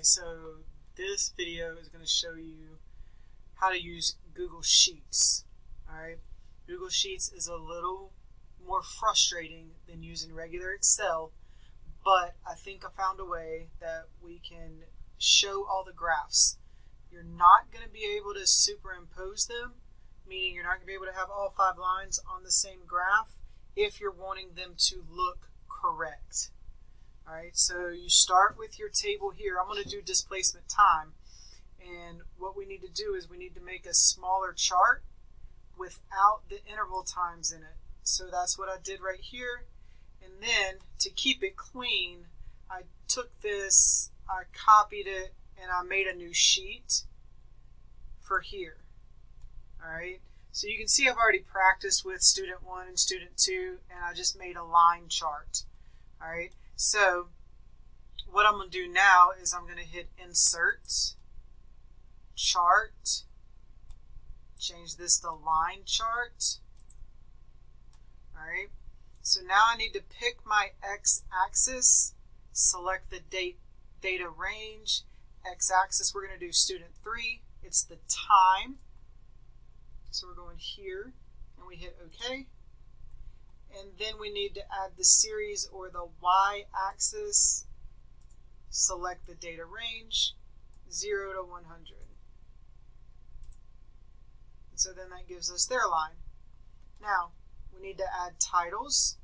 Okay, so this video is going to show you how to use Google Sheets. Alright, Google Sheets is a little more frustrating than using regular Excel, but I think I found a way that we can show all the graphs. You're not going to be able to superimpose them, meaning you're not going to be able to have all 5 lines on the same graph if you're wanting them to look correct. Alright, so you start with your table here. I'm going to do displacement time. And what we need to do is we need to make a smaller chart without the interval times in it. So that's what I did right here. And then to keep it clean, I took this, I copied it, and I made a new sheet for here. Alright, so you can see I've already practiced with student 1 and student 2, and I just made a line chart. Alright, so what I'm going to do now is I'm going to hit Insert, Chart, change this to Line Chart. Alright, so now I need to pick my x-axis, select the data range. X-axis, we're going to do student 3. It's the time. So we're going here, and we hit OK. And then we need to add the series or the y-axis. Select the data range, 0 to 100. And so then that gives us their line. Now, we need to add titles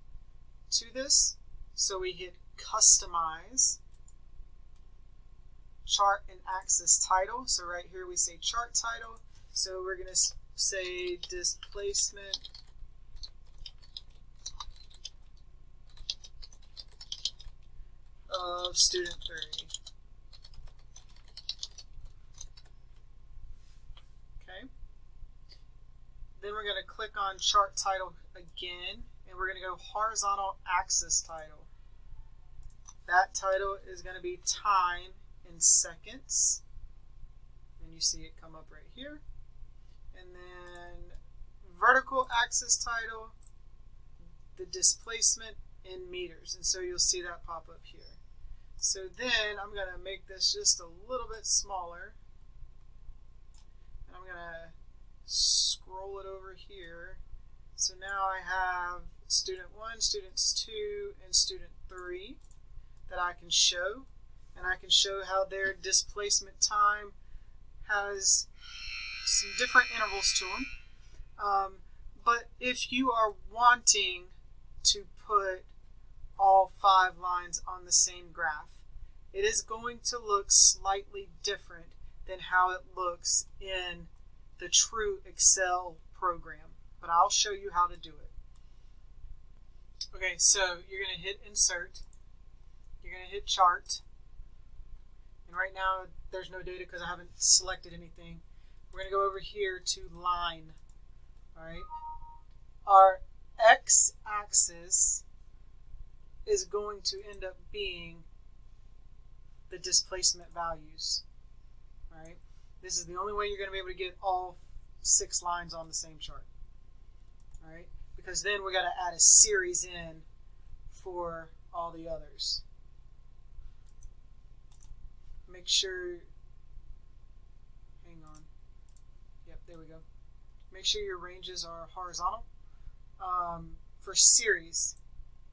to this. So we hit Customize, Chart and Axis Title. So right here we say Chart Title. So we're going to say Displacement of student 3. Okay. Then we're going to click on Chart Title again, and we're going to go Horizontal Axis Title. That title is going to be Time in Seconds. And you see it come up right here. And then Vertical Axis Title, the displacement in meters. And so you'll see that pop up here. So then I'm going to make this just a little bit smaller. And I'm going to scroll it over here. So now I have student 1, students 2, and student 3 that I can show. And I can show how their displacement time has some different intervals to them. But if you are wanting to put all 5 lines on the same graph, it is going to look slightly different than how it looks in the true Excel program. But I'll show you how to do it. Okay, so you're going to hit Insert. You're going to hit Chart. And right now there's no data because I haven't selected anything. We're going to go over here to Line. Alright. Our x-axis is going to end up being the displacement values. Alright. This is the only way you're going to be able to get all 6 lines on the same chart. Alright. Because then we got to add a series in for all the others. Make sure, hang on. Yep, there we go. Make sure your ranges are horizontal. For series,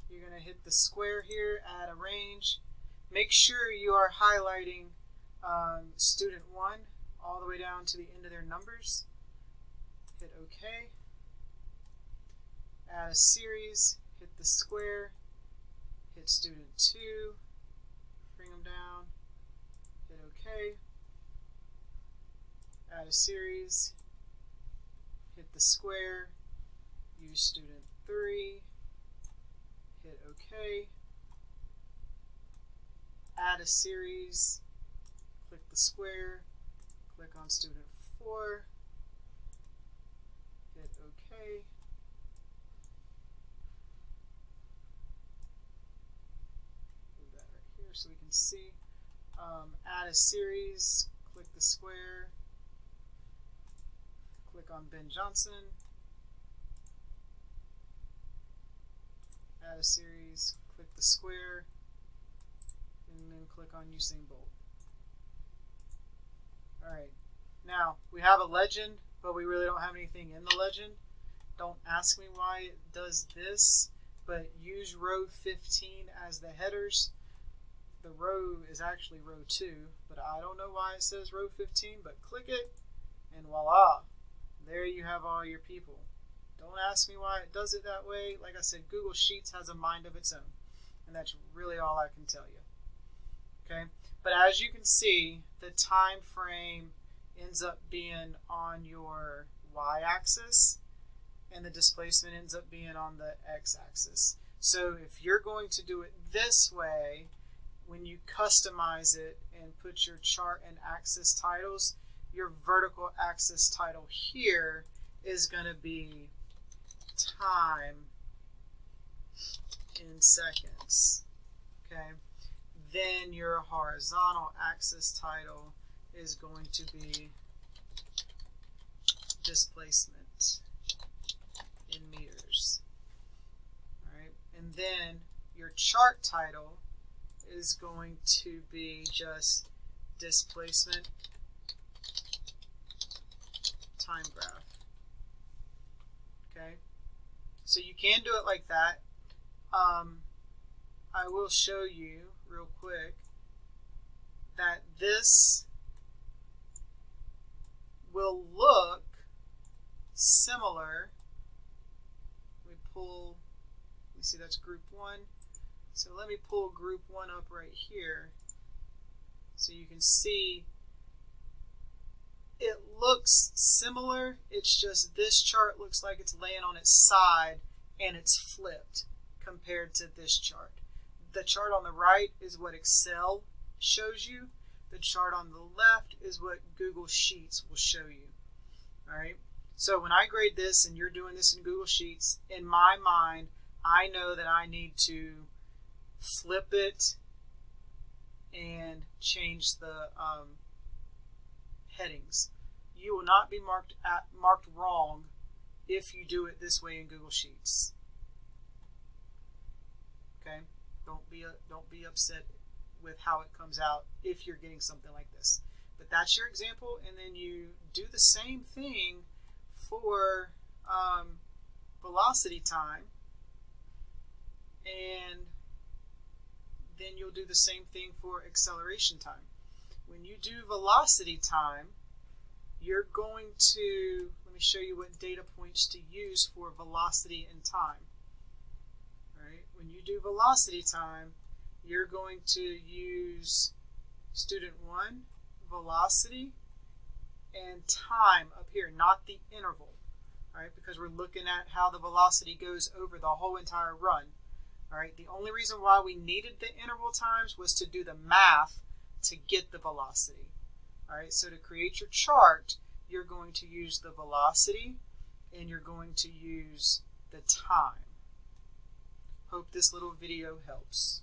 you're going to hit the square here, add a range. Make sure you are highlighting student 1 all the way down to the end of their numbers. Hit OK. Add a series, hit the square, hit student 2, bring them down, hit OK. Add a series, hit the square, use student 3, hit OK. Add a series, click the square, click on student 4, hit OK. Move that right here so we can see. Add a series, click the square, click on Ben Johnson, add a series, click the square, and then click on Usain Bolt. All right. Now, we have a legend, but we really don't have anything in the legend. Don't ask me why it does this, but use row 15 as the headers. The row is actually row 2, but I don't know why it says row 15, but click it, and voila. There you have all your people. Don't ask me why it does it that way. Like I said, Google Sheets has a mind of its own, and that's really all I can tell you. Okay, but as you can see, the time frame ends up being on your y-axis, and the displacement ends up being on the x-axis. So if you're going to do it this way, when you customize it and put your chart and axis titles, your vertical axis title here is going to be time in seconds. Okay. Then your horizontal axis title is going to be displacement in meters. All right. And then your chart title is going to be just displacement time graph. Okay, so you can do it like that. I will show you real quick that this will look similar. We pull, you see that's group 1. So let me pull group 1 up right here so you can see it looks similar. It's just this chart looks like it's laying on its side and it's flipped compared to this chart. The chart on the right is what Excel shows you. The chart on the left is what Google Sheets will show you. All right. So when I grade this and you're doing this in Google Sheets, in my mind, I know that I need to flip it and change the headings. You will not be marked wrong if you do it this way in Google Sheets. Okay, don't be upset with how it comes out if you're getting something like this. But that's your example, and then you do the same thing for velocity time, and then you'll do the same thing for acceleration time. When you do velocity time, you're going to, let me show you what data points to use for velocity and time. All right, when you do velocity time, you're going to use student 1, velocity, and time up here, not the interval. All right, because we're looking at how the velocity goes over the whole entire run. All right, the only reason why we needed the interval times was to do the math to get the velocity. All right, so to create your chart, you're going to use the velocity and you're going to use the time. Hope this little video helps.